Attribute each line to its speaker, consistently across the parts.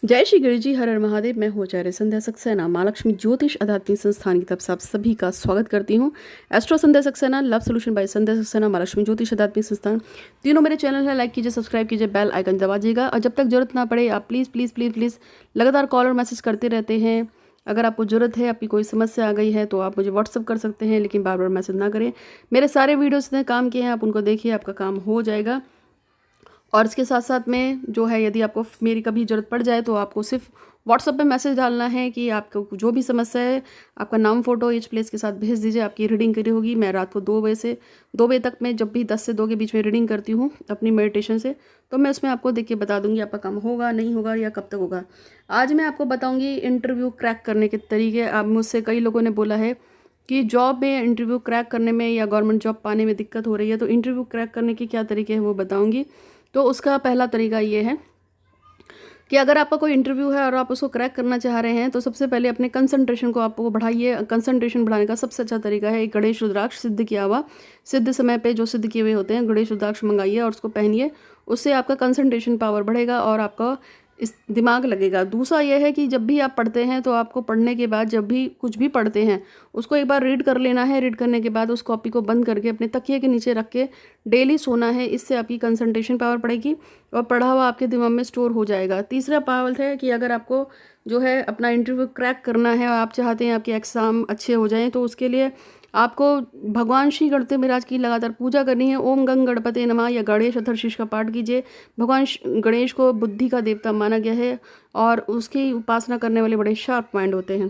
Speaker 1: जय श्री गुरु जी, हर हर महादेव। मैं हूँ आचार्य संध्या सक्सेना, माँ लक्ष्मी ज्योतिष आध्यात्मिक संस्थान की तरफ से आप सभी का स्वागत करती हूँ। Astro Sandhya Saxena, love solution by Sandhya Saxena, माँ लक्ष्मी ज्योतिष आध्यात्मिक संस्थान, तीनों मेरे चैनल है। लाइक कीजिए, सब्सक्राइब कीजिए, बेल आइकन दबाजिएगा। और जब तक जरूरत ना पड़े आप प्लीज़ प्लीज़ प्लीज़ प्लीज़ लगातार कॉल और मैसेज करते रहते हैं। अगर आपको ज़रूरत है, आपकी कोई समस्या आ गई है तो आप मुझे व्हाट्सअप कर सकते हैं, लेकिन बार बार मैसेज ना करें। मेरे सारे वीडियोज़ ने काम किए हैं, आप उनको देखिए, आपका काम हो जाएगा। और इसके साथ साथ में जो है, यदि आपको मेरी कभी ज़रूरत पड़ जाए तो आपको सिर्फ व्हाट्सएप पे मैसेज डालना है कि आपको जो भी समस्या है, आपका नाम, फ़ोटो, एज, प्लेस के साथ भेज दीजिए। आपकी रीडिंग करी होगी। मैं रात को 2 बजे से 2 बजे तक में, जब भी 10 से 2 के बीच में रीडिंग करती हूँ अपनी मेडिटेशन से, तो मैं उसमें आपको देख के बता दूँगी आपका काम होगा, नहीं होगा, या कब तक होगा। आज मैं आपको बताऊँगी इंटरव्यू क्रैक करने के तरीके। अब मुझसे कई लोगों ने बोला है कि जॉब में इंटरव्यू क्रैक करने में या गवर्नमेंट जॉब पाने में दिक्कत हो रही है, तो इंटरव्यू क्रैक करने के क्या तरीके हैं वो बताऊँगी। तो उसका पहला तरीका ये है कि अगर आपका कोई इंटरव्यू है और आप उसको क्रैक करना चाह रहे हैं, तो सबसे पहले अपने कंसंट्रेशन को आपको बढ़ाइए। कंसंट्रेशन बढ़ाने का सबसे अच्छा तरीका है एक गणेश रुद्राक्ष, सिद्ध किया हुआ, सिद्ध समय पे जो सिद्ध किए हुए होते हैं, गणेश रुद्राक्ष मंगाइए और उसको पहनिए। उससे आपका कंसंट्रेशन पावर बढ़ेगा और आपका इस दिमाग लगेगा। दूसरा यह है कि जब भी आप पढ़ते हैं तो आपको पढ़ने के बाद, जब भी कुछ भी पढ़ते हैं, उसको एक बार रीड कर लेना है। रीड करने के बाद उस कॉपी को बंद करके अपने तकिए के नीचे रख के डेली सोना है। इससे आपकी कंसंट्रेशन पावर बढ़ेगी और पढ़ा हुआ आपके दिमाग में स्टोर हो जाएगा। तीसरा पावर है कि अगर आपको जो है अपना इंटरव्यू क्रैक करना है और आप चाहते हैं आपके एग्ज़ाम अच्छे हो जाएं, तो उसके लिए आपको भगवान श्री गणपति महाराज की लगातार पूजा करनी है। ओम गंग गणपते नमः या गणेश अथर्वशीष का पाठ कीजिए। भगवान गणेश को बुद्धि का देवता माना गया है और उसकी उपासना करने वाले बड़े शार्प माइंड होते हैं।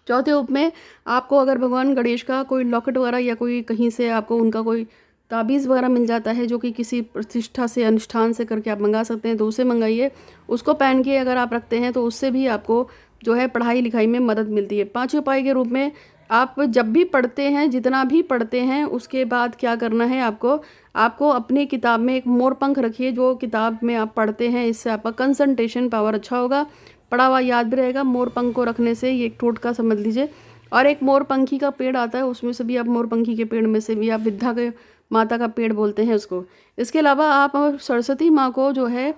Speaker 1: चौथे उप में आपको अगर भगवान गणेश का कोई लॉकेट वगैरह या कोई कहीं से आपको उनका कोई ताबीज़ वगैरह मिल जाता है, जो कि किसी प्रतिष्ठा से, अनुष्ठान से करके आप मंगा सकते हैं, तो उसे मंगाइए। उसको पहन के अगर आप रखते हैं तो उससे भी आपको जो है पढ़ाई लिखाई में मदद मिलती है। पाँचवें उपाय के रूप में, आप जब भी पढ़ते हैं, जितना भी पढ़ते हैं, उसके बाद क्या करना है आपको अपनी किताब में एक मोर पंख रखिए। जो किताब में आप पढ़ते हैं, इससे आपका कंसंट्रेशन पावर अच्छा होगा, पढ़ा हुआ याद भी रहेगा। मोर पंख को रखने से ये एक टोटका समझ लीजिए। और एक मोर पंखी का पेड़ आता है, उसमें से भी आप मोर पंखी के पेड़ में से भी आप विद्या के माता का पेड़ बोलते हैं उसको। इसके अलावा आप सरस्वती माँ को जो है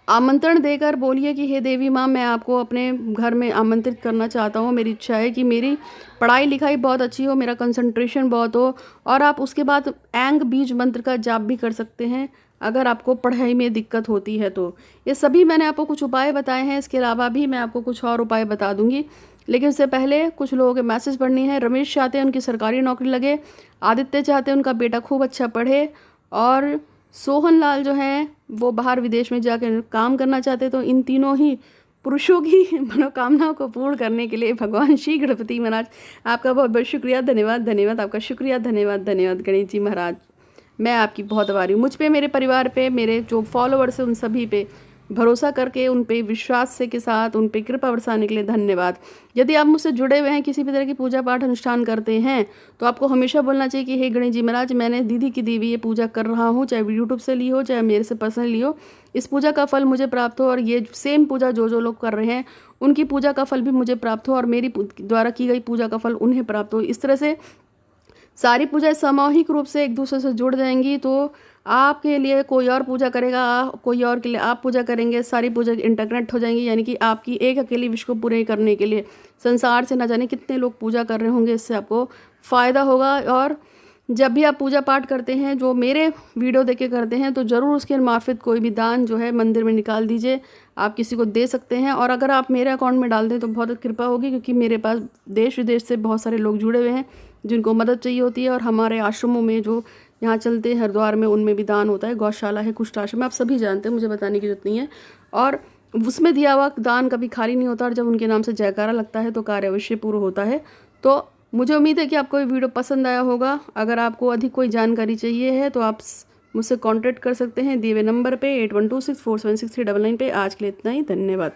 Speaker 1: आमंत्रण देकर बोलिए कि हे देवी माँ, मैं आपको अपने घर में आमंत्रित करना चाहता हूँ। मेरी इच्छा है कि मेरी पढ़ाई लिखाई बहुत अच्छी हो, मेरा कंसंट्रेशन बहुत हो। और आप उसके बाद ऐंग बीज मंत्र का जाप भी कर सकते हैं अगर आपको पढ़ाई में दिक्कत होती है तो। ये सभी मैंने आपको कुछ उपाय बताए हैं। इसके अलावा भी मैं आपको कुछ और उपाय बता दूंगी, लेकिन उससे पहले कुछ लोगों के मैसेज पढ़नी है। रमेश चाहते हैं उनकी सरकारी नौकरी लगे, आदित्य चाहते हैं उनका बेटा खूब अच्छा पढ़े, और सोहन लाल जो हैं वो बाहर विदेश में जाकर काम करना चाहते। तो इन तीनों ही पुरुषों की मनोकामनाओं को पूर्ण करने के लिए भगवान श्री गणपति महाराज आपका बहुत बहुत शुक्रिया, धन्यवाद धन्यवाद, आपका शुक्रिया, धन्यवाद धन्यवाद गणेश जी महाराज। मैं आपकी बहुत आभारी हूँ। मुझ पे, मेरे परिवार पे, मेरे जो फॉलोअर्स हैं उन सभी पे भरोसा करके, उन पे विश्वास से के साथ उन पे कृपा बरसाने के लिए धन्यवाद। यदि आप मुझसे जुड़े हुए हैं, किसी भी तरह की पूजा पाठ अनुष्ठान करते हैं, तो आपको हमेशा बोलना चाहिए कि हे गणेश जी महाराज, मैंने दीदी की दी हुई ये पूजा कर रहा हूँ, चाहे यूट्यूब से ली हो, चाहे मेरे से पर्सनली ली हो। इस पूजा का फल मुझे प्राप्त हो, और ये सेम पूजा जो जो लोग कर रहे हैं उनकी पूजा का फल भी मुझे प्राप्त हो, और मेरी द्वारा की गई पूजा का फल उन्हें प्राप्त हो। इस तरह से सारी पूजाएं सामूहिक रूप से एक दूसरे से जुड़ जाएंगी। तो आपके लिए कोई और पूजा करेगा, कोई और के लिए आप पूजा करेंगे, सारी पूजा इंटरकनेक्ट हो जाएंगी। यानी कि आपकी एक अकेली विश को पूरे करने के लिए संसार से न जाने कितने लोग पूजा कर रहे होंगे। इससे आपको फ़ायदा होगा। और जब भी आप पूजा पाठ करते हैं, जो मेरे वीडियो देख के करते हैं, तो ज़रूर उसके मार्फत कोई भी दान जो है मंदिर में निकाल दीजिए। आप किसी को दे सकते हैं, और अगर आप मेरे अकाउंट में डाल दें तो बहुत कृपा होगी, क्योंकि मेरे पास देश विदेश से बहुत सारे लोग जुड़े हुए हैं जिनको मदद चाहिए होती है। और हमारे आश्रमों में जो यहाँ चलते हैं हरिद्वार में, उनमें भी दान होता है। गौशाला है, कुष्ठ आश्रम, आप सभी जानते हैं, मुझे बताने की जरूरत नहीं है। और उसमें दिया हुआ दान कभी खाली नहीं होता, और जब उनके नाम से जयकारा लगता है तो कार्य अवश्य पूर्ण होता है। तो मुझे उम्मीद है कि आपको ये वीडियो पसंद आया होगा। अगर आपको अधिक कोई जानकारी चाहिए है तो आप मुझसे कांटेक्ट कर सकते हैं दिए हुए नंबर पे 8126476399 पे। आज के लिए इतना ही, धन्यवाद।